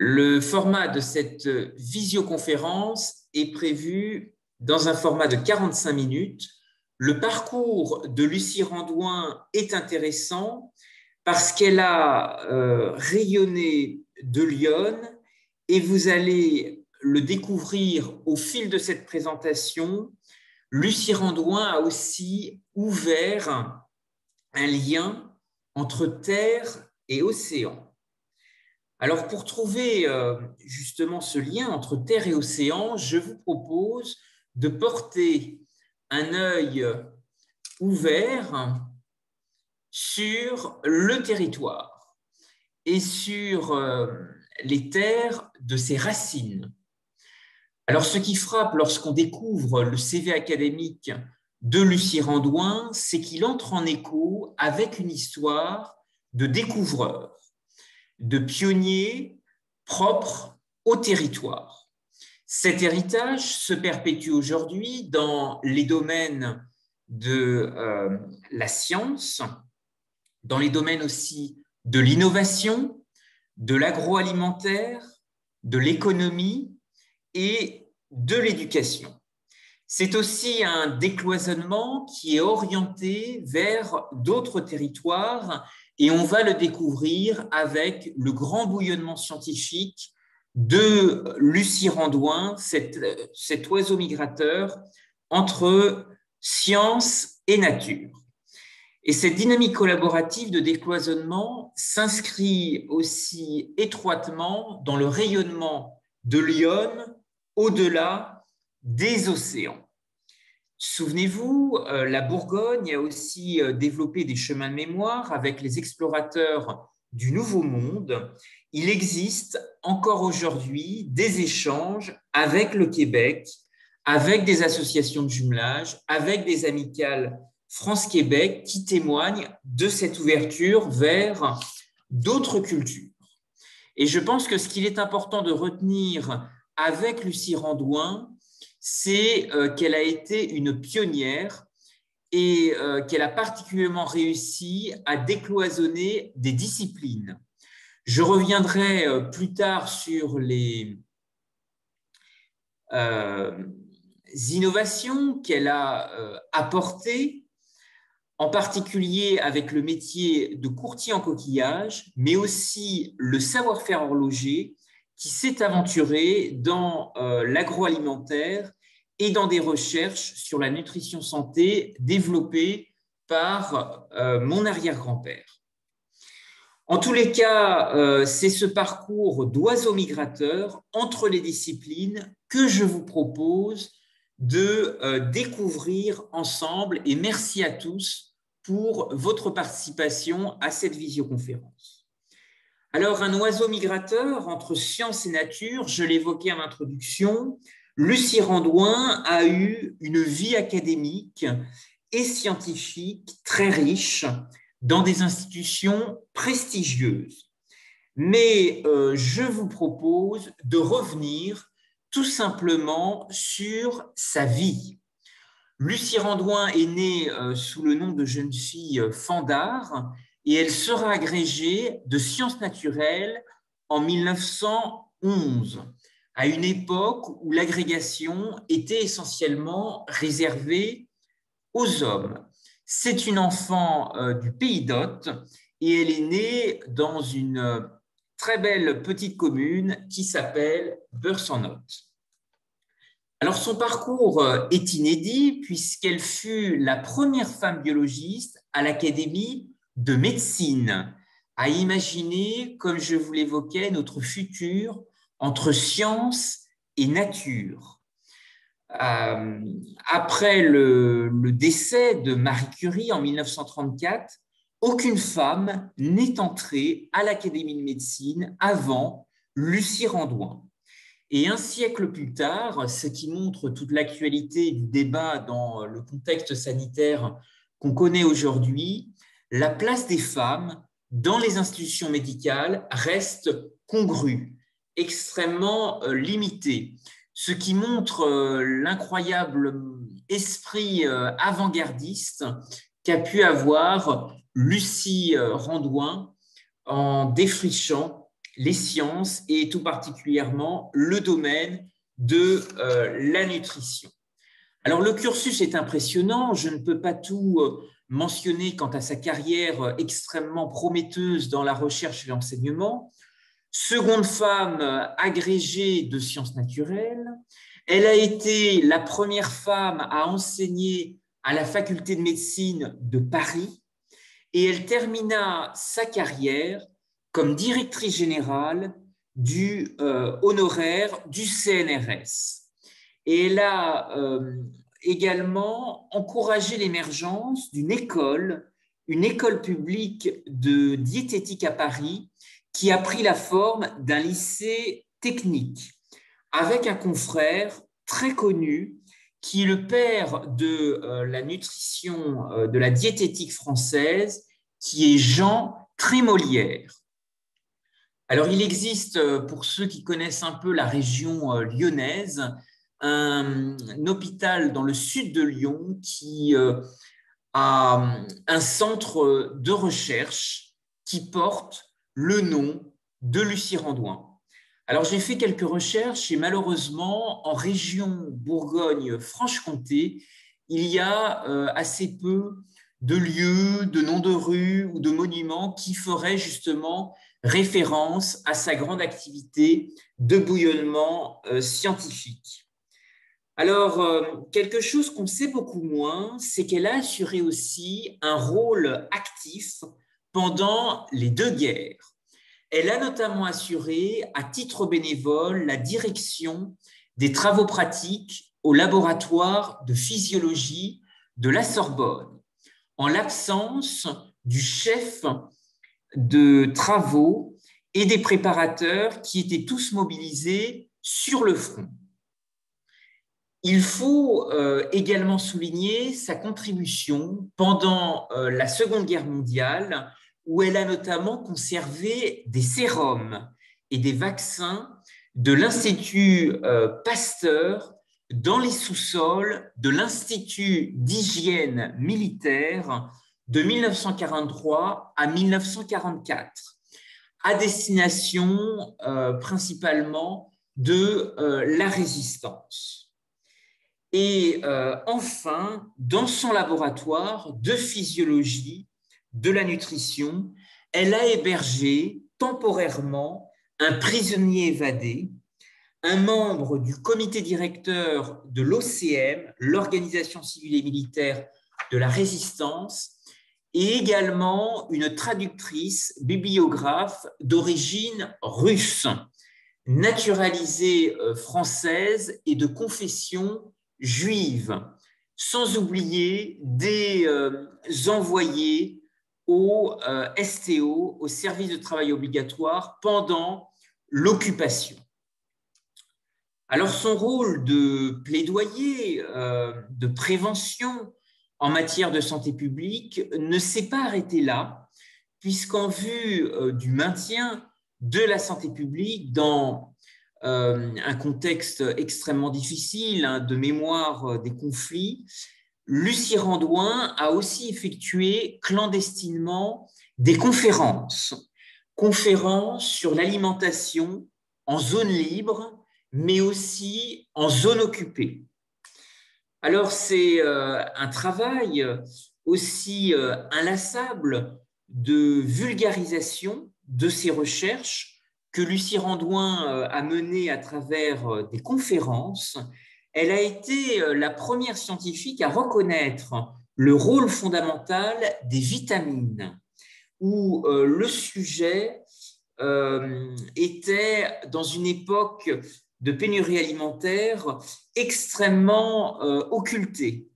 Le format de cette visioconférence est prévu dans un format de 45 minutes. Le parcours de Lucie Randouin est intéressant parce qu'elle a rayonné de Lyon et vous allez le découvrir au fil de cette présentation. Lucie Randouin a aussi ouvert un lien entre terre et océan. Alors, pour trouver justement ce lien entre terre et océan, je vous propose de porter un œil ouvert sur le territoire et sur les terres de ses racines. Alors, ce qui frappe lorsqu'on découvre le CV académique de Lucie Randouin, c'est qu'il entre en écho avec une histoire de découvreur, de pionniers propres au territoire. Cet héritage se perpétue aujourd'hui dans les domaines de la science, dans les domaines aussi de l'innovation, de l'agroalimentaire, de l'économie et de l'éducation. C'est aussi un décloisonnement qui est orienté vers d'autres territoires et on va le découvrir avec le grand bouillonnement scientifique de Lucie Randouin, cet oiseau migrateur entre science et nature. Et cette dynamique collaborative de décloisonnement s'inscrit aussi étroitement dans le rayonnement de Lyon au-delà des océans. Souvenez-vous, la Bourgogne a aussi développé des chemins de mémoire avec les explorateurs du Nouveau Monde. Il existe encore aujourd'hui des échanges avec le Québec, avec des associations de jumelage, avec des amicales France-Québec qui témoignent de cette ouverture vers d'autres cultures. Et je pense que ce qu'il est important de retenir avec Lucie Randouin, c'est qu'elle a été une pionnière et qu'elle a particulièrement réussi à décloisonner des disciplines. Je reviendrai plus tard sur les innovations qu'elle a apportées, en particulier avec le métier de courtier en coquillage, mais aussi le savoir-faire horloger qui s'est aventuré dans l'agroalimentaire et dans des recherches sur la nutrition santé développées par mon arrière-grand-père. En tous les cas, c'est ce parcours d'oiseau migrateur entre les disciplines que je vous propose de découvrir ensemble et merci à tous pour votre participation à cette visioconférence. Alors, un oiseau migrateur entre science et nature, je l'évoquais en introduction, Lucie Randouin a eu une vie académique et scientifique très riche dans des institutions prestigieuses. Mais je vous propose de revenir tout simplement sur sa vie. Lucie Randouin est née sous le nom de jeune fille Fandard et elle sera agrégée de sciences naturelles en 1911, à une époque où l'agrégation était essentiellement réservée aux hommes. C'est une enfant du Pays d'Hôte et elle est née dans une très belle petite commune qui s'appelle Beurs-en-Othe. Alors, son parcours est inédit puisqu'elle fut la première femme biologiste à l'Académie de médecine, à imaginer, comme je vous l'évoquais, notre futur entre science et nature. Après le décès de Marie Curie en 1934, aucune femme n'est entrée à l'Académie de médecine avant Lucie Randouin. Et un siècle plus tard, ce qui montre toute l'actualité du débat dans le contexte sanitaire qu'on connaît aujourd'hui, la place des femmes dans les institutions médicales reste congrue, extrêmement limitée, ce qui montre l'incroyable esprit avant-gardiste qu'a pu avoir Lucie Randouin en défrichant les sciences et tout particulièrement le domaine de la nutrition. Alors, le cursus est impressionnant. Je ne peux pas tout mentionner quant à sa carrière extrêmement prometteuse dans la recherche et l'enseignement. Seconde femme agrégée de sciences naturelles, elle a été la première femme à enseigner à la faculté de médecine de Paris et elle termina sa carrière comme directrice générale du honoraire du CNRS. Et elle a également encouragé l'émergence d'une école, une école publique de diététique à Paris, qui a pris la forme d'un lycée technique, avec un confrère très connu, qui est le père de la nutrition, de la diététique française, qui est Jean Trémolière. Alors, il existe, pour ceux qui connaissent un peu la région lyonnaise, un hôpital dans le sud de Lyon qui a un centre de recherche qui porte le nom de Lucie Randouin. Alors, j'ai fait quelques recherches et malheureusement, en région Bourgogne-Franche-Comté, il y a assez peu de lieux, de noms de rues ou de monuments qui feraient justement référence à sa grande activité de bouillonnement scientifique. Alors, quelque chose qu'on sait beaucoup moins, c'est qu'elle a assuré aussi un rôle actif pendant les deux guerres. Elle a notamment assuré, à titre bénévole, la direction des travaux pratiques au laboratoire de physiologie de la Sorbonne, en l'absence du chef de travaux et des préparateurs qui étaient tous mobilisés sur le front. Il faut également souligner sa contribution pendant la Seconde Guerre mondiale, où elle a notamment conservé des sérums et des vaccins de l'Institut Pasteur dans les sous-sols de l'Institut d'hygiène militaire de 1943 à 1944, à destination principalement de la résistance. Et enfin, dans son laboratoire de physiologie de la nutrition, elle a hébergé temporairement un prisonnier évadé, un membre du comité directeur de l'OCM, l'Organisation civile et militaire de la résistance, et également une traductrice bibliographe d'origine russe, naturalisée française et de confession juive, sans oublier des envoyés au STO, au service de travail obligatoire, pendant l'occupation. Alors, son rôle de plaidoyer, de prévention en matière de santé publique ne s'est pas arrêté là, puisqu'en vue du maintien de la santé publique dans un contexte extrêmement difficile de mémoire des conflits, Lucie Randouin a aussi effectué clandestinement des conférences sur l'alimentation en zone libre, mais aussi en zone occupée. Alors, c'est un travail aussi inlassable de vulgarisation de ces recherches que Lucie Randouin a menées à travers des conférences. Elle a été la première scientifique à reconnaître le rôle fondamental des vitamines, où le sujet était, dans une époque de pénurie alimentaire, extrêmement occulté.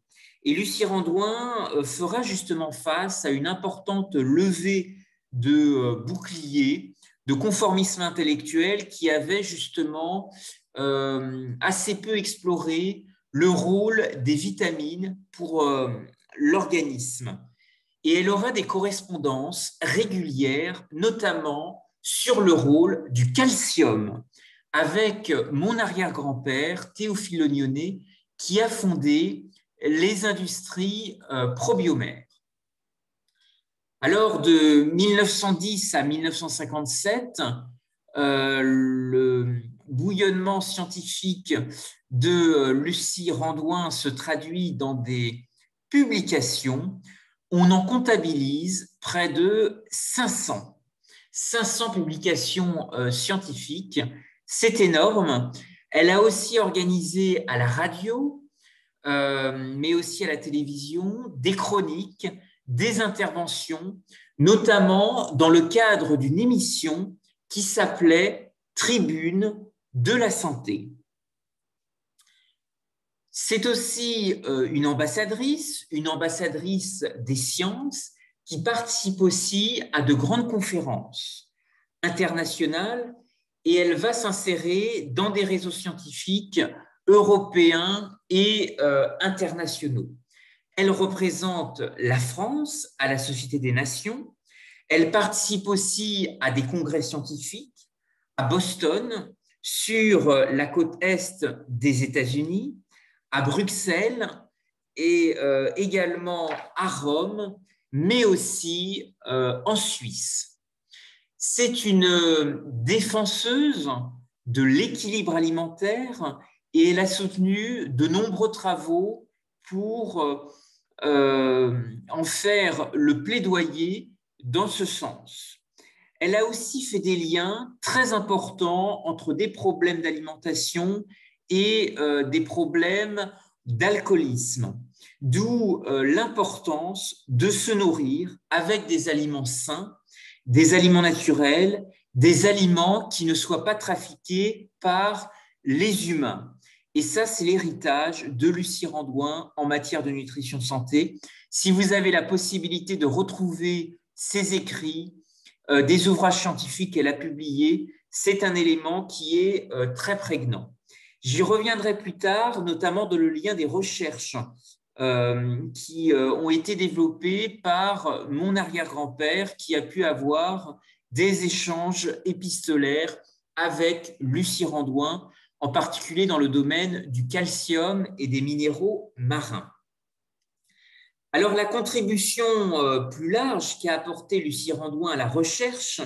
Et Lucie Randouin fera justement face à une importante levée de boucliers, de conformisme intellectuel qui avait justement assez peu exploré le rôle des vitamines pour l'organisme. Et elle aura des correspondances régulières, notamment sur le rôle du calcium, avec mon arrière-grand-père, Théophile Ognonnet, qui a fondé les industries Probiomère. Alors, de 1910 à 1957, le bouillonnement scientifique de Lucie Randouin se traduit dans des publications. On en comptabilise près de 500 publications scientifiques. C'est énorme. Elle a aussi organisé à la radio, mais aussi à la télévision, des chroniques, des interventions, notamment dans le cadre d'une émission qui s'appelait Tribune de la santé. C'est aussi une ambassadrice des sciences qui participe aussi à de grandes conférences internationales et elle va s'insérer dans des réseaux scientifiques européens et internationaux. Elle représente la France à la Société des Nations. Elle participe aussi à des congrès scientifiques à Boston, sur la côte est des États-Unis, à Bruxelles et également à Rome, mais aussi en Suisse. C'est une défenseuse de l'équilibre alimentaire et elle a soutenu de nombreux travaux pour en faire le plaidoyer dans ce sens. Elle a aussi fait des liens très importants entre des problèmes d'alimentation et des problèmes d'alcoolisme, d'où l'importance de se nourrir avec des aliments sains, des aliments naturels, des aliments qui ne soient pas trafiqués par les humains. Et ça, c'est l'héritage de Lucie Randouin en matière de nutrition santé. Si vous avez la possibilité de retrouver ses écrits, des ouvrages scientifiques qu'elle a publiés, c'est un élément qui est très prégnant. J'y reviendrai plus tard, notamment dans le lien des recherches qui ont été développées par mon arrière-grand-père qui a pu avoir des échanges épistolaires avec Lucie Randouin, en particulier dans le domaine du calcium et des minéraux marins. Alors, la contribution plus large qu'a apportée Lucie Randouin à la recherche,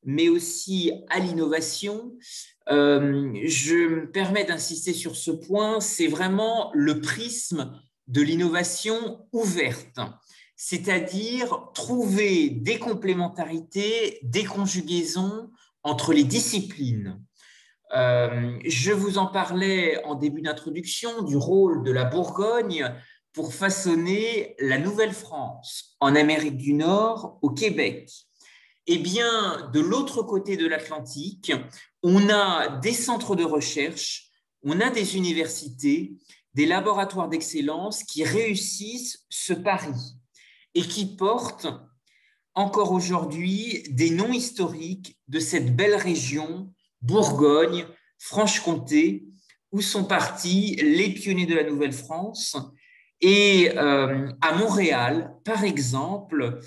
mais aussi à l'innovation, je me permets d'insister sur ce point, c'est vraiment le prisme de l'innovation ouverte, c'est-à-dire trouver des complémentarités, des conjugaisons entre les disciplines. Je vous en parlais en début d'introduction du rôle de la Bourgogne pour façonner la Nouvelle-France en Amérique du Nord, au Québec. Eh bien, de l'autre côté de l'Atlantique, on a des centres de recherche, on a des universités, des laboratoires d'excellence qui réussissent ce pari et qui portent encore aujourd'hui des noms historiques de cette belle région, Bourgogne, Franche-Comté, où sont partis les pionniers de la Nouvelle-France. Et à Montréal, par exemple,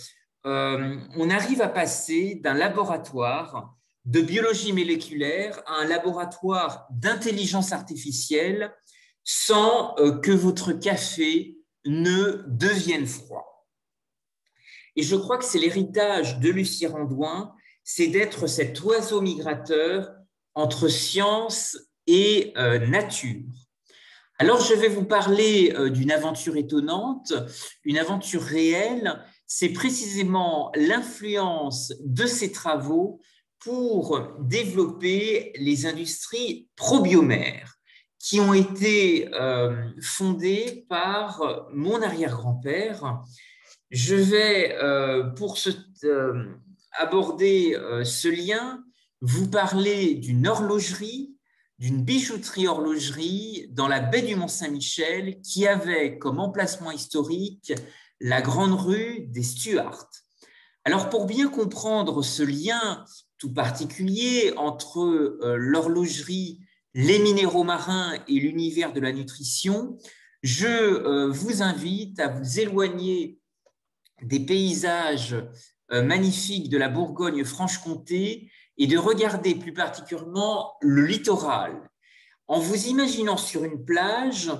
on arrive à passer d'un laboratoire de biologie moléculaire à un laboratoire d'intelligence artificielle sans que votre café ne devienne froid. Et je crois que c'est l'héritage de Lucie Randouin, c'est d'être cet oiseau migrateur entre science et nature. Alors, je vais vous parler d'une aventure étonnante, une aventure réelle. C'est précisément l'influence de ces travaux pour développer les industries probiomères qui ont été fondées par mon arrière-grand-père. Je vais, pour aborder ce lien, vous parler d'une horlogerie, d'une bijouterie-horlogerie dans la baie du Mont-Saint-Michel qui avait comme emplacement historique la grande rue des Stuarts. Alors, pour bien comprendre ce lien tout particulier entre l'horlogerie, les minéraux marins et l'univers de la nutrition, je vous invite à vous éloigner des paysages magnifiques de la Bourgogne-Franche-Comté et de regarder plus particulièrement le littoral. En vous imaginant sur une plage,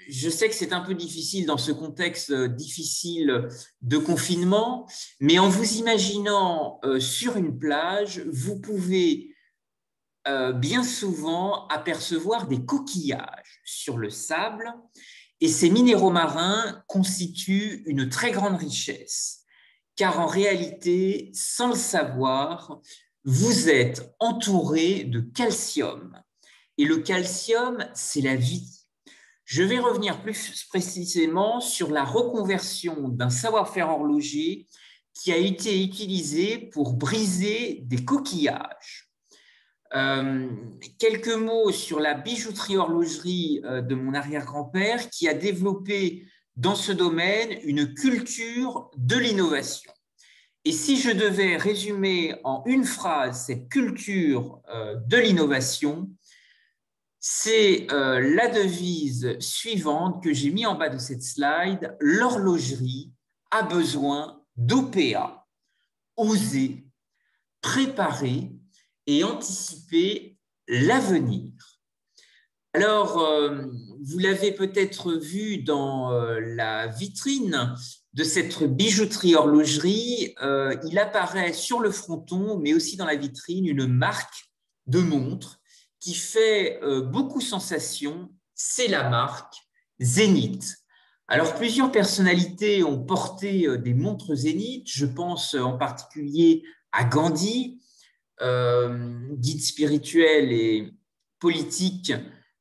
je sais que c'est un peu difficile dans ce contexte difficile de confinement, mais en vous imaginant sur une plage, vous pouvez bien souvent apercevoir des coquillages sur le sable, et ces minéraux marins constituent une très grande richesse, car en réalité, sans le savoir, vous êtes entouré de calcium. Et le calcium, c'est la vie. Je vais revenir plus précisément sur la reconversion d'un savoir-faire horloger qui a été utilisé pour briser des coquillages. Quelques mots sur la bijouterie-horlogerie de mon arrière-grand-père qui a développé dans ce domaine une culture de l'innovation. Et si je devais résumer en une phrase cette culture de l'innovation, c'est la devise suivante que j'ai mis en bas de cette slide: l'horlogerie a besoin d'OPA, oser, préparer et anticiper l'avenir. Alors, vous l'avez peut-être vu dans la vitrine de cette bijouterie-horlogerie, il apparaît sur le fronton, mais aussi dans la vitrine, une marque de montre qui fait beaucoup sensation, c'est la marque Zénith. Alors, plusieurs personnalités ont porté des montres Zénith, je pense en particulier à Gandhi, guide spirituel et politique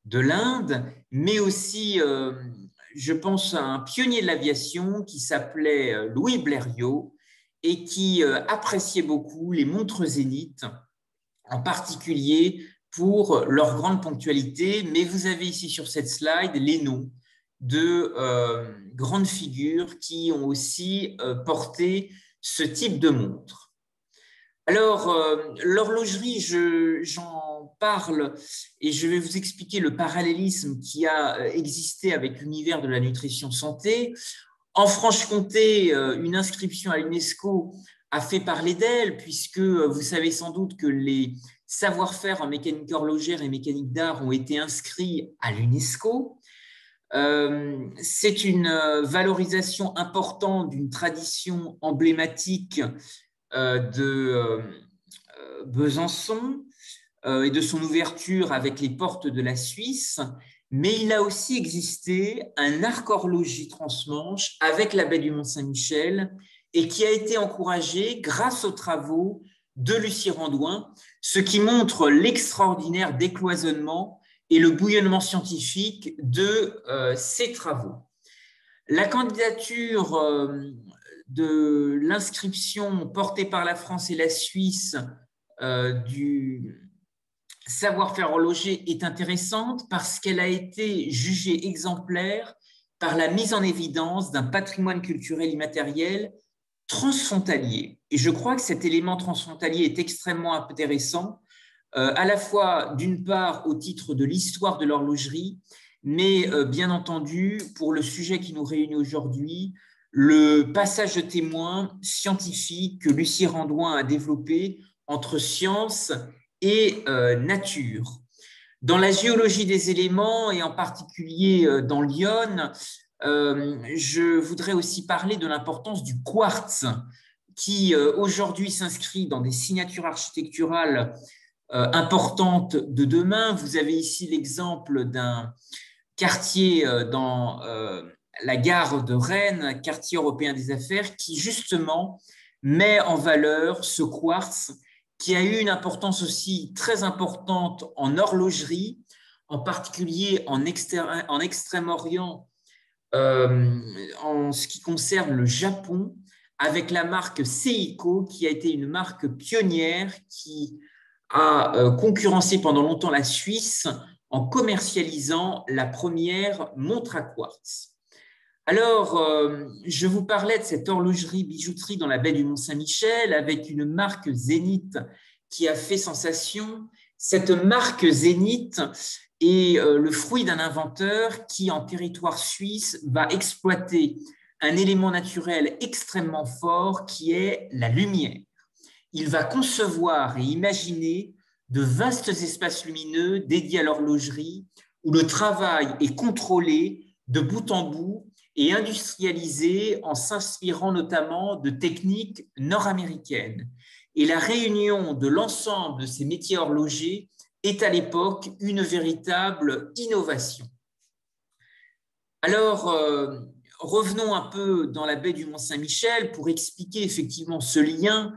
de l'Inde, mais aussi, je pense, à un pionnier de l'aviation qui s'appelait Louis Blériot et qui appréciait beaucoup les montres Zénith, en particulier pour leur grande ponctualité. Mais vous avez ici sur cette slide les noms de grandes figures qui ont aussi porté ce type de montre. Alors, l'horlogerie, j'en parle et je vais vous expliquer le parallélisme qui a existé avec l'univers de la nutrition santé. En Franche-Comté, une inscription à l'UNESCO a fait parler d'elle, puisque vous savez sans doute que les savoir-faire en mécanique horlogère et mécanique d'art ont été inscrits à l'UNESCO. C'est une valorisation importante d'une tradition emblématique de Besançon et de son ouverture avec les portes de la Suisse, mais il a aussi existé un arc horloger transmanche avec la baie du Mont-Saint-Michel et qui a été encouragé grâce aux travaux de Lucie Randouin, ce qui montre l'extraordinaire décloisonnement et le bouillonnement scientifique de ces travaux. La candidature de l'inscription portée par la France et la Suisse du savoir-faire horloger est intéressante parce qu'elle a été jugée exemplaire par la mise en évidence d'un patrimoine culturel immatériel transfrontalier. Et je crois que cet élément transfrontalier est extrêmement intéressant, à la fois d'une part au titre de l'histoire de l'horlogerie, mais bien entendu pour le sujet qui nous réunit aujourd'hui, le passage de témoin scientifique que Lucie Randouin a développé entre science et nature. Dans la géologie des éléments, et en particulier dans l'Yonne, je voudrais aussi parler de l'importance du quartz, qui aujourd'hui s'inscrit dans des signatures architecturales importantes de demain. Vous avez ici l'exemple d'un quartier dans la gare de Rennes, quartier européen des affaires, qui justement met en valeur ce quartz qui a eu une importance aussi très importante en horlogerie, en particulier en Extrême-Orient, en ce qui concerne le Japon, avec la marque Seiko, qui a été une marque pionnière qui a concurrencé pendant longtemps la Suisse en commercialisant la première montre à quartz. Alors, je vous parlais de cette horlogerie-bijouterie dans la baie du Mont-Saint-Michel avec une marque Zénith qui a fait sensation. Cette marque Zénith est le fruit d'un inventeur qui, en territoire suisse, va exploiter un élément naturel extrêmement fort qui est la lumière. Il va concevoir et imaginer de vastes espaces lumineux dédiés à l'horlogerie où le travail est contrôlé de bout en bout et industrialisé en s'inspirant notamment de techniques nord-américaines. Et la réunion de l'ensemble de ces métiers horlogers est à l'époque une véritable innovation. Alors, revenons un peu dans la baie du Mont-Saint-Michel pour expliquer effectivement ce lien,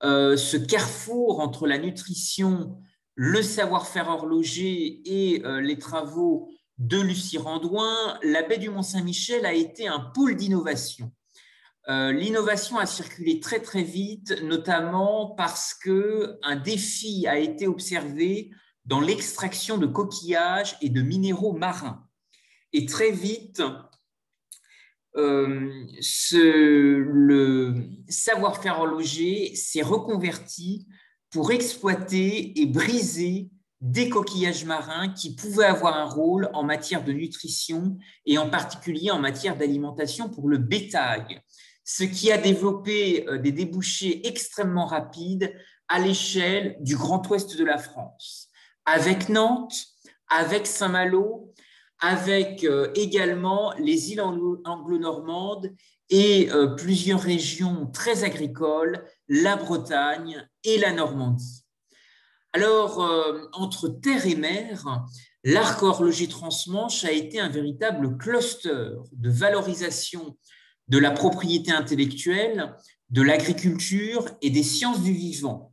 ce carrefour entre la nutrition, le savoir-faire horloger et les travaux de Lucie Randouin. La baie du Mont-Saint-Michel a été un pôle d'innovation. L'innovation a circulé très très vite, notamment parce qu'un défi a été observé dans l'extraction de coquillages et de minéraux marins. Et très vite, le savoir-faire horloger s'est reconverti pour exploiter et briser des coquillages marins qui pouvaient avoir un rôle en matière de nutrition et en particulier en matière d'alimentation pour le bétail, ce qui a développé des débouchés extrêmement rapides à l'échelle du Grand Ouest de la France, avec Nantes, avec Saint-Malo, avec également les îles anglo-normandes et plusieurs régions très agricoles, la Bretagne et la Normandie. Alors, entre terre et mer, l'arc horloger transmanche a été un véritable cluster de valorisation de la propriété intellectuelle, de l'agriculture et des sciences du vivant,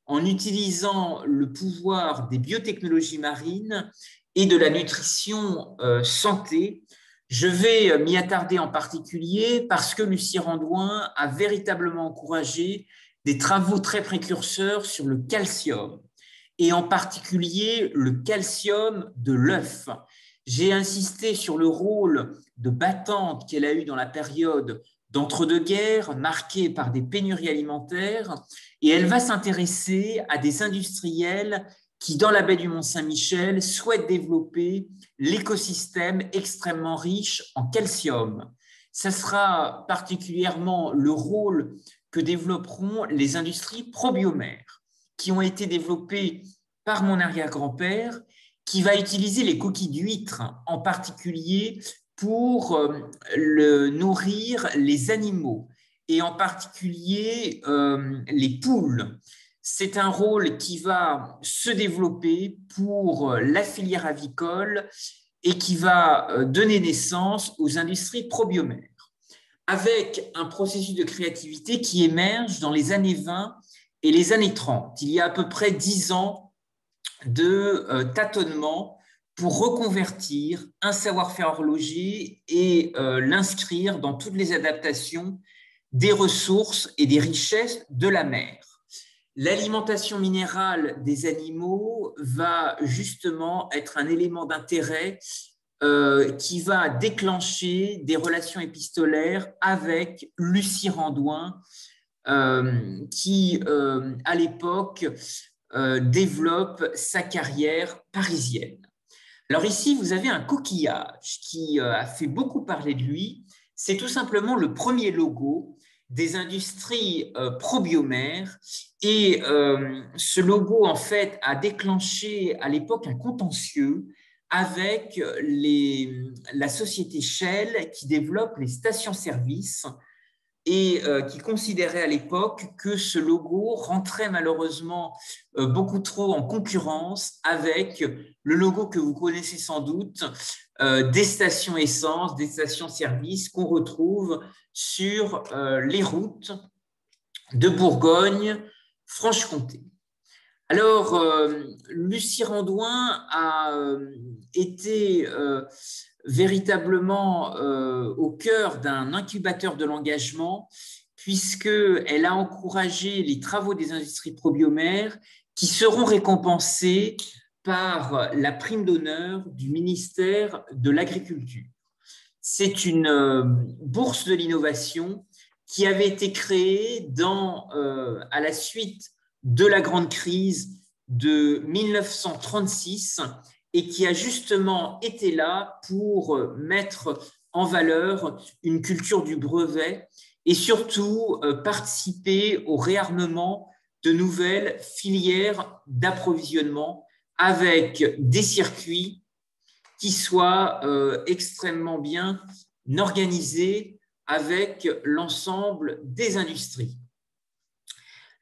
en utilisant le pouvoir des biotechnologies marines et de la nutrition santé. Je vais m'y attarder en particulier parce que Lucie Randouin a véritablement encouragé des travaux très précurseurs sur le calcium, et en particulier le calcium de l'œuf. J'ai insisté sur le rôle de battante qu'elle a eu dans la période d'entre-deux-guerres, marquée par des pénuries alimentaires, et elle va s'intéresser à des industriels qui, dans la baie du Mont-Saint-Michel, souhaitent développer l'écosystème extrêmement riche en calcium. Ce sera particulièrement le rôle que développeront les industries probiomères, qui ont été développées par mon arrière-grand-père, qui va utiliser les coquilles d'huîtres, en particulier pour nourrir les animaux, et en particulier les poules. C'est un rôle qui va se développer pour la filière avicole et qui va donner naissance aux industries probiomères, avec un processus de créativité qui émerge dans les années 20 et les années 30. Il y a à peu près 10 ans de tâtonnement pour reconvertir un savoir-faire horloger et l'inscrire dans toutes les adaptations des ressources et des richesses de la mer. L'alimentation minérale des animaux va justement être un élément d'intérêt qui va déclencher des relations épistolaires avec Lucie Randouin, qui, à l'époque, développe sa carrière parisienne. Alors ici, vous avez un coquillage qui a fait beaucoup parler de lui. C'est tout simplement le premier logo des industries probiomères. Et ce logo, en fait, a déclenché à l'époque un contentieux avec la société Shell qui développe les stations-service et qui considérait à l'époque que ce logo rentrait malheureusement beaucoup trop en concurrence avec le logo que vous connaissez sans doute des stations essence, des stations-service qu'on retrouve sur les routes de Bourgogne-Franche-Comté. Alors, Lucie Randouin a été véritablement au cœur d'un incubateur de l'engagement, puisqu'elle a encouragé les travaux des industries probiomères qui seront récompensés par la prime d'honneur du ministère de l'Agriculture. C'est une bourse de l'innovation qui avait été créée à la suite de la grande crise de 1936 et qui a justement été là pour mettre en valeur une culture du brevet et surtout participer au réarmement de nouvelles filières d'approvisionnement avec des circuits qui soit extrêmement bien organisé avec l'ensemble des industries.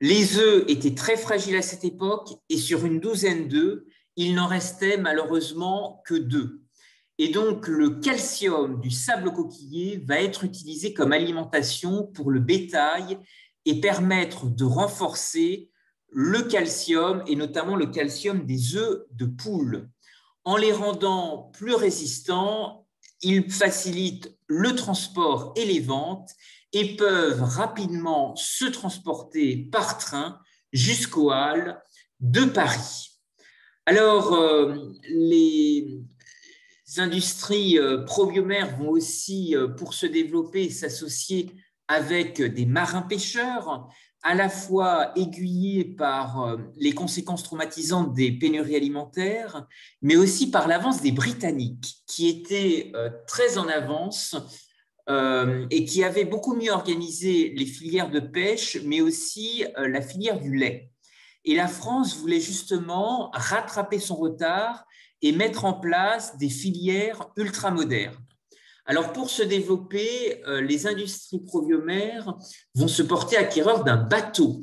Les œufs étaient très fragiles à cette époque et sur une douzaine d'œufs, il n'en restait malheureusement que 2. Et donc, le calcium du sable coquillé va être utilisé comme alimentation pour le bétail et permettre de renforcer le calcium et notamment le calcium des œufs de poule. En les rendant plus résistants, ils facilitent le transport et les ventes et peuvent rapidement se transporter par train jusqu'aux halles de Paris. Alors, les industries probiomères vont aussi, pour se développer, s'associer avec des marins-pêcheurs, à la fois aiguillés par les conséquences traumatisantes des pénuries alimentaires, mais aussi par l'avance des Britanniques, qui étaient très en avance et qui avaient beaucoup mieux organisé les filières de pêche, mais aussi la filière du lait. Et la France voulait justement rattraper son retard et mettre en place des filières ultramodernes. Alors, pour se développer, les industries probiomères vont se porter acquéreurs d'un bateau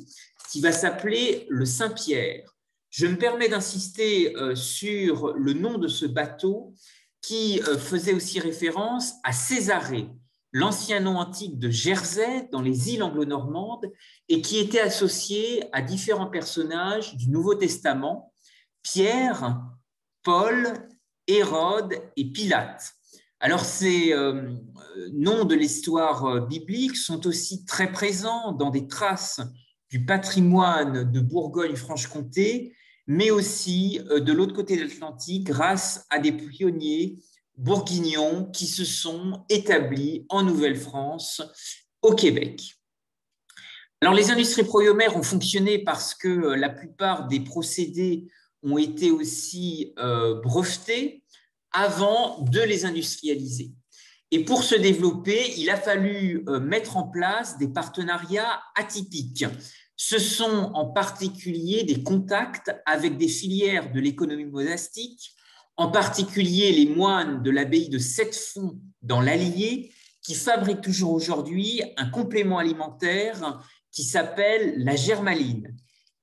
qui va s'appeler le Saint-Pierre. Je me permets d'insister sur le nom de ce bateau qui faisait aussi référence à Césarée, l'ancien nom antique de Jersey dans les îles anglo-normandes et qui était associé à différents personnages du Nouveau Testament, Pierre, Paul, Hérode et Pilate. Alors, ces noms de l'histoire biblique sont aussi très présents dans des traces du patrimoine de Bourgogne-Franche-Comté, mais aussi de l'autre côté de l'Atlantique grâce à des pionniers bourguignons qui se sont établis en Nouvelle-France, au Québec. Alors, les industries probiomères ont fonctionné parce que la plupart des procédés ont été aussi brevetés avant de les industrialiser. Et pour se développer, il a fallu mettre en place des partenariats atypiques. Ce sont en particulier des contacts avec des filières de l'économie monastique, en particulier les moines de l'abbaye de Sept-Fonds dans l'Allier, qui fabriquent toujours aujourd'hui un complément alimentaire qui s'appelle la germaline.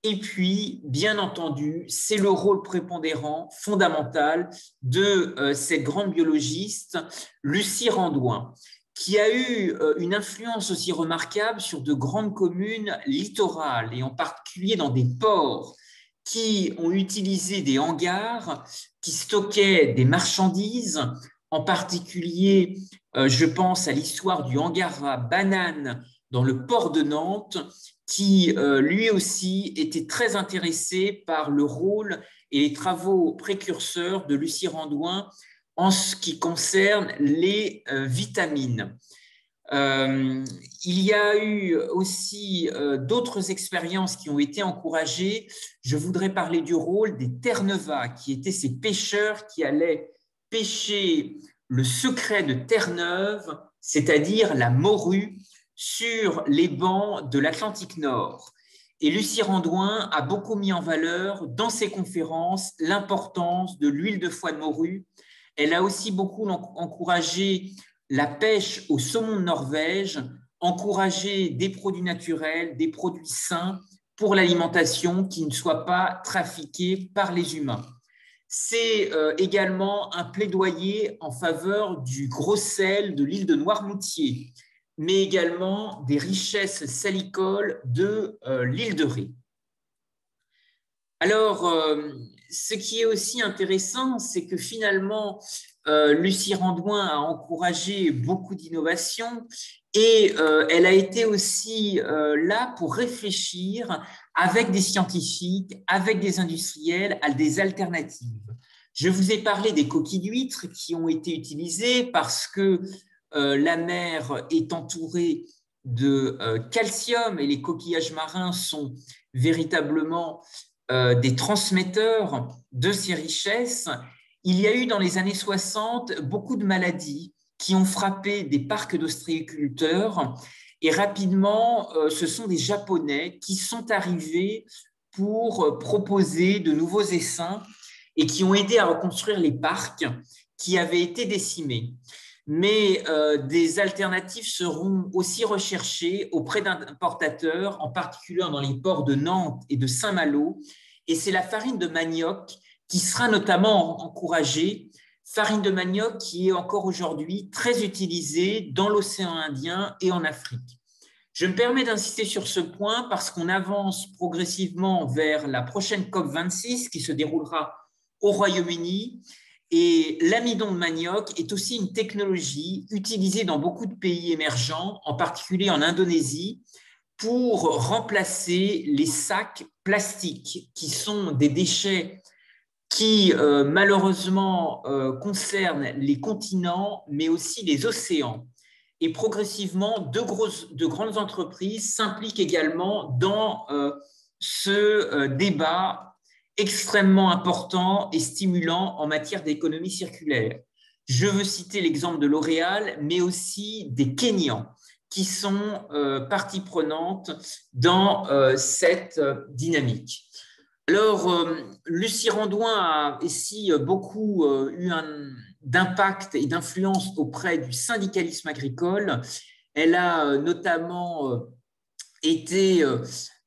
Et puis, bien entendu, c'est le rôle prépondérant, fondamental de cette grande biologiste, Lucie Randouin, qui a eu une influence aussi remarquable sur de grandes communes littorales, et en particulier dans des ports qui ont utilisé des hangars qui stockaient des marchandises, en particulier, je pense à l'histoire du hangar à bananes dans le port de Nantes, qui lui aussi était très intéressé par le rôle et les travaux précurseurs de Lucie Randouin en ce qui concerne les vitamines. Il y a eu aussi d'autres expériences qui ont été encouragées. Je voudrais parler du rôle des Terre-Neuva, qui étaient ces pêcheurs qui allaient pêcher le secret de Terre-Neuve, c'est-à-dire la morue, sur les bancs de l'Atlantique Nord. Et Lucie Randouin a beaucoup mis en valeur dans ses conférences l'importance de l'huile de foie de morue. Elle a aussi beaucoup encouragé la pêche au saumon de Norvège, encouragé des produits naturels, des produits sains pour l'alimentation qui ne soient pas trafiqués par les humains. C'est également un plaidoyer en faveur du gros sel de l'île de Noirmoutier, mais également des richesses salicoles de l'île de Ré. Alors, ce qui est aussi intéressant, c'est que finalement, Lucie Randouin a encouragé beaucoup d'innovations et elle a été aussi là pour réfléchir avec des scientifiques, avec des industriels, à des alternatives. Je vous ai parlé des coquilles d'huîtres qui ont été utilisées parce que la mer est entourée de calcium et les coquillages marins sont véritablement des transmetteurs de ces richesses. Il y a eu dans les années 60 beaucoup de maladies qui ont frappé des parcs d'ostréiculteurs et rapidement, ce sont des Japonais qui sont arrivés pour proposer de nouveaux essaims et qui ont aidé à reconstruire les parcs qui avaient été décimés. Mais des alternatives seront aussi recherchées auprès d'importateurs, en particulier dans les ports de Nantes et de Saint-Malo. Et c'est la farine de manioc qui sera notamment encouragée, farine de manioc qui est encore aujourd'hui très utilisée dans l'océan Indien et en Afrique. Je me permets d'insister sur ce point parce qu'on avance progressivement vers la prochaine COP26 qui se déroulera au Royaume-Uni. Et l'amidon de manioc est aussi une technologie utilisée dans beaucoup de pays émergents, en particulier en Indonésie, pour remplacer les sacs plastiques qui sont des déchets qui malheureusement concernent les continents, mais aussi les océans. Et progressivement, de grandes entreprises s'impliquent également dans ce débat extrêmement important et stimulant en matière d'économie circulaire. Je veux citer l'exemple de L'Oréal, mais aussi des Kenyans qui sont partie prenante dans cette dynamique. Alors, Lucie Randouin a ici beaucoup eu d'impact et d'influence auprès du syndicalisme agricole. Elle a notamment été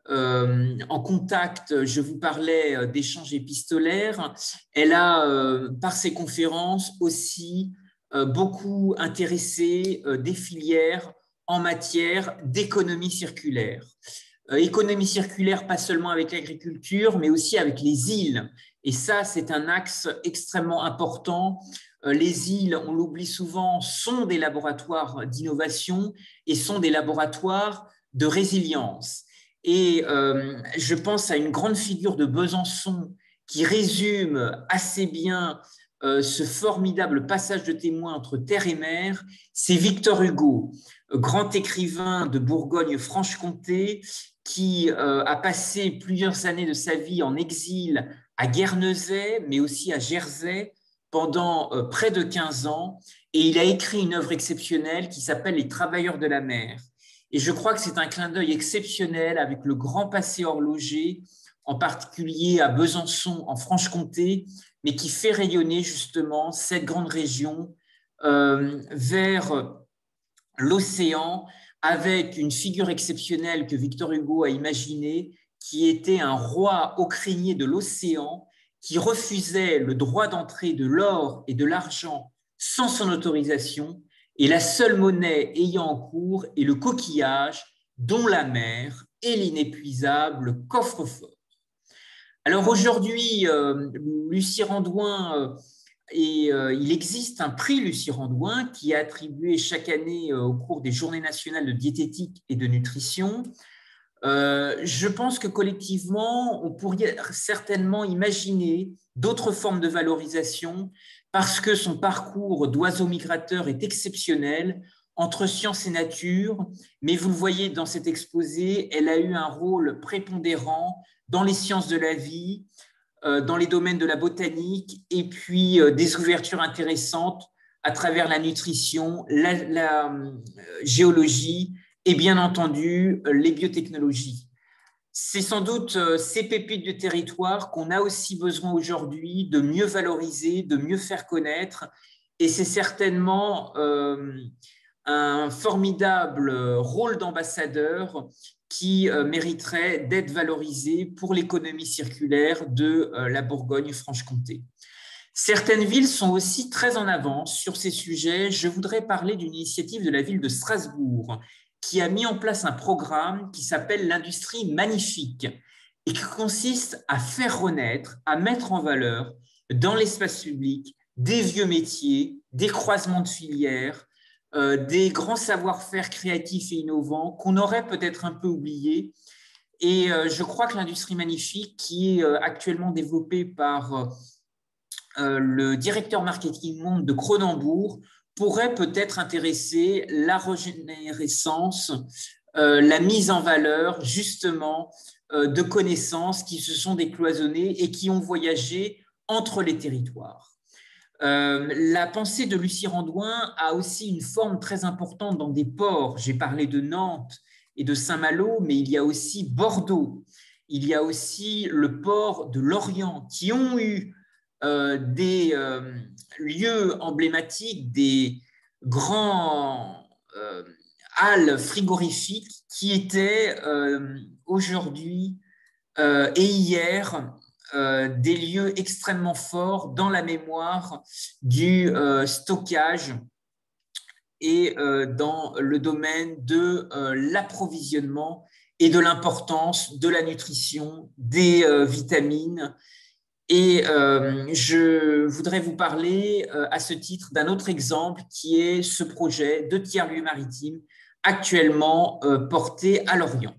en contact, je vous parlais d'échanges épistolaires. Elle a, par ses conférences, aussi beaucoup intéressé des filières en matière d'économie circulaire. Économie circulaire, pas seulement avec l'agriculture, mais aussi avec les îles. Et ça, c'est un axe extrêmement important. Les îles, on l'oublie souvent, sont des laboratoires d'innovation et sont des laboratoires de résilience. Et je pense à une grande figure de Besançon qui résume assez bien ce formidable passage de témoin entre terre et mer, c'est Victor Hugo, grand écrivain de Bourgogne-Franche-Comté, qui a passé plusieurs années de sa vie en exil à Guernesey, mais aussi à Jersey, pendant près de 15 ans. Et il a écrit une œuvre exceptionnelle qui s'appelle « Les travailleurs de la mer ». Et je crois que c'est un clin d'œil exceptionnel avec le grand passé horloger, en particulier à Besançon, en Franche-Comté, mais qui fait rayonner justement cette grande région vers l'océan, avec une figure exceptionnelle que Victor Hugo a imaginée, qui était un roi ocrénier de l'océan, qui refusait le droit d'entrée de l'or et de l'argent sans son autorisation, et la seule monnaie ayant en cours est le coquillage dont la mer est l'inépuisable coffre-fort. Alors aujourd'hui, Lucie Randouin, il existe un prix Lucie Randouin qui est attribué chaque année au cours des Journées nationales de diététique et de nutrition. Je pense que collectivement, on pourrait certainement imaginer d'autres formes de valorisation parce que son parcours d'oiseau migrateur est exceptionnel entre sciences et nature, mais vous le voyez dans cet exposé, elle a eu un rôle prépondérant dans les sciences de la vie, dans les domaines de la botanique et puis des ouvertures intéressantes à travers la nutrition, la géologie et bien entendu les biotechnologies. C'est sans doute ces pépites du territoire qu'on a aussi besoin aujourd'hui de mieux valoriser, de mieux faire connaître, et c'est certainement un formidable rôle d'ambassadeur qui mériterait d'être valorisé pour l'économie circulaire de la Bourgogne-Franche-Comté. Certaines villes sont aussi très en avance sur ces sujets. Je voudrais parler d'une initiative de la ville de Strasbourg qui a mis en place un programme qui s'appelle l'industrie magnifique et qui consiste à faire renaître, à mettre en valeur dans l'espace public des vieux métiers, des croisements de filières, des grands savoir-faire créatifs et innovants qu'on aurait peut-être un peu oubliés. Et je crois que l'industrie magnifique, qui est actuellement développée par le directeur marketing monde de Cronenbourg, pourrait peut-être intéresser la régénérescence, la mise en valeur justement de connaissances qui se sont décloisonnées et qui ont voyagé entre les territoires. La pensée de Lucie Randouin a aussi une forme très importante dans des ports. J'ai parlé de Nantes et de Saint-Malo, mais il y a aussi Bordeaux. Il y a aussi le port de Lorient qui ont eu des lieux emblématiques, des grands halles frigorifiques qui étaient aujourd'hui et hier des lieux extrêmement forts dans la mémoire du stockage et dans le domaine de l'approvisionnement et de l'importance de la nutrition, des vitamines. Et je voudrais vous parler à ce titre d'un autre exemple qui est ce projet de tiers-lieu maritime actuellement porté à Lorient.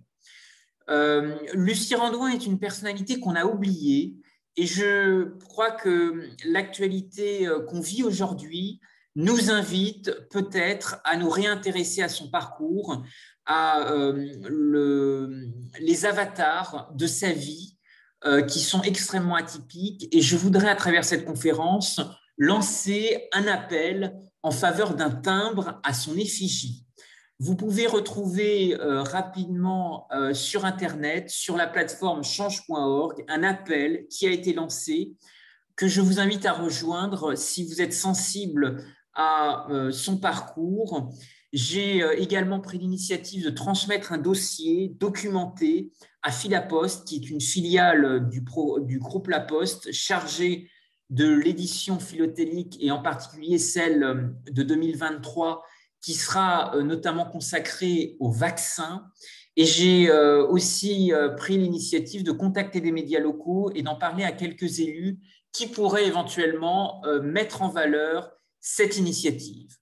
Lucie Randouin est une personnalité qu'on a oubliée et je crois que l'actualité qu'on vit aujourd'hui nous invite peut-être à nous réintéresser à son parcours, à les avatars de sa vie qui sont extrêmement atypiques. Et je voudrais, à travers cette conférence, lancer un appel en faveur d'un timbre à son effigie. Vous pouvez retrouver rapidement sur Internet, sur la plateforme change.org, un appel qui a été lancé, que je vous invite à rejoindre si vous êtes sensible à son parcours. J'ai également pris l'initiative de transmettre un dossier documenté à Philaposte, qui est une filiale du groupe La Poste, chargée de l'édition philatélique et en particulier celle de 2023, qui sera notamment consacrée aux vaccins. Et j'ai aussi pris l'initiative de contacter des médias locaux et d'en parler à quelques élus qui pourraient éventuellement mettre en valeur cette initiative.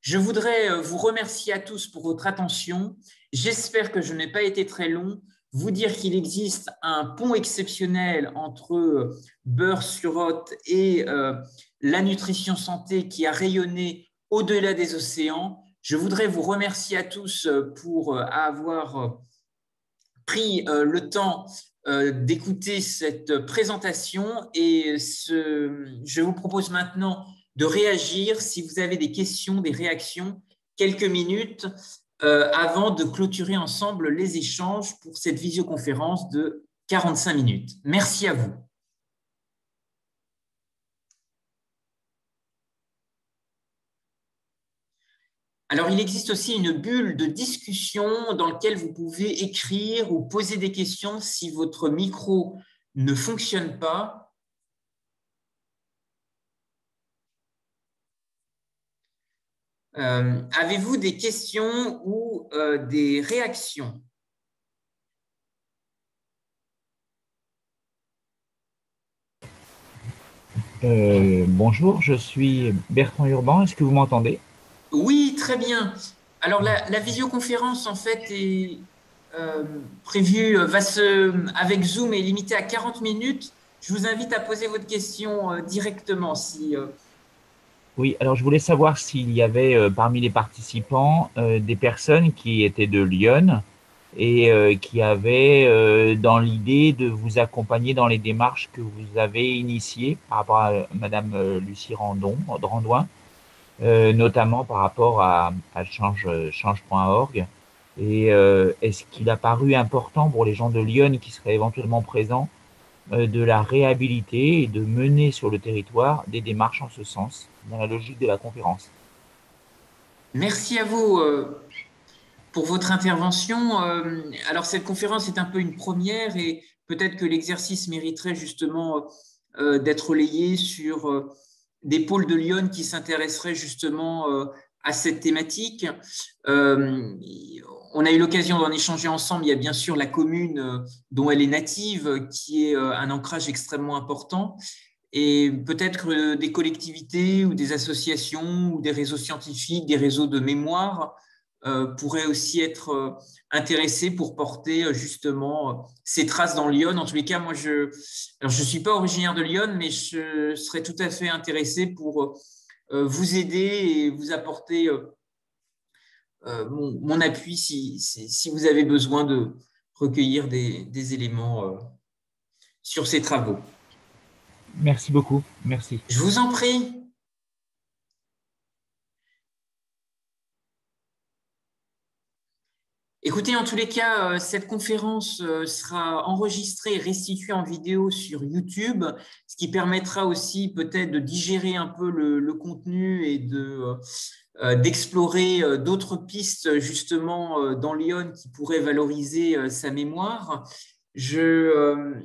Je voudrais vous remercier à tous pour votre attention. J'espère que je n'ai pas été très long. Vous dire qu'il existe un pont exceptionnel entre Beurre-sur-Othe et la nutrition santé qui a rayonné au-delà des océans. Je voudrais vous remercier à tous pour avoir pris le temps d'écouter cette présentation et je vous propose maintenant de réagir si vous avez des questions, des réactions, quelques minutes avant de clôturer ensemble les échanges pour cette visioconférence de 45 minutes. Merci à vous. Alors, il existe aussi une bulle de discussion dans laquelle vous pouvez écrire ou poser des questions si votre micro ne fonctionne pas. Avez-vous des questions ou des réactions? Bonjour, je suis Bertrand Urban. Est-ce que vous m'entendez? Oui, très bien. Alors, la visioconférence, en fait, est prévue, avec Zoom, est limitée à 40 minutes. Je vous invite à poser votre question directement. Oui, alors je voulais savoir s'il y avait parmi les participants des personnes qui étaient de Lyon et qui avaient dans l'idée de vous accompagner dans les démarches que vous avez initiées par rapport à Madame Lucie Randouin, notamment par rapport à change.org. Et est-ce qu'il a paru important pour les gens de Lyon qui seraient éventuellement présents de la réhabiliter et de mener sur le territoire des démarches en ce sens, dans la logique de la conférence? Merci à vous pour votre intervention. Alors, cette conférence est un peu une première et peut-être que l'exercice mériterait justement d'être relayé sur des pôles de Lyon qui s'intéresseraient justement à cette thématique. On a eu l'occasion d'en échanger ensemble. Il y a bien sûr la commune dont elle est native, qui est un ancrage extrêmement important. Et peut-être que des collectivités ou des associations ou des réseaux scientifiques, des réseaux de mémoire pourraient aussi être intéressés pour porter justement ces traces dans Lyon. En tous les cas, moi, alors je suis pas originaire de Lyon, mais je serais tout à fait intéressé pour vous aider et vous apporter mon appui si vous avez besoin de recueillir des éléments sur ces travaux. Merci beaucoup. Merci. Je vous en prie. Écoutez, en tous les cas, cette conférence sera enregistrée et restituée en vidéo sur YouTube, ce qui permettra aussi peut-être de digérer un peu le contenu et d'explorer d'autres pistes justement dans Lyon qui pourraient valoriser sa mémoire. Je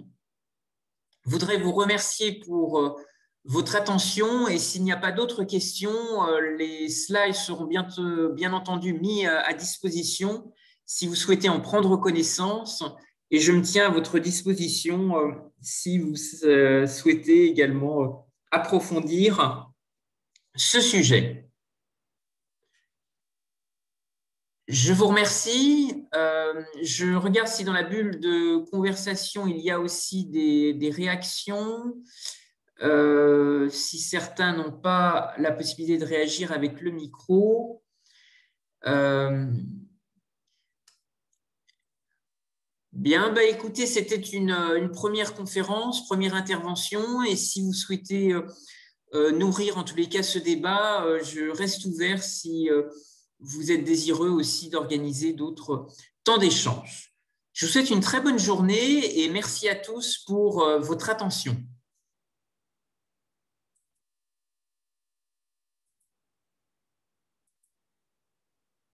voudrais vous remercier pour votre attention et s'il n'y a pas d'autres questions, les slides seront bientôt, bien entendu mis à disposition si vous souhaitez en prendre connaissance et je me tiens à votre disposition si vous souhaitez également approfondir ce sujet. Je vous remercie. Je regarde si dans la bulle de conversation, il y a aussi des réactions. Si certains n'ont pas la possibilité de réagir avec le micro. Bien, bah, écoutez, c'était une première conférence, première intervention. Et si vous souhaitez nourrir en tous les cas ce débat, je reste ouvert si vous êtes désireux aussi d'organiser d'autres temps d'échange. Je vous souhaite une très bonne journée et merci à tous pour votre attention.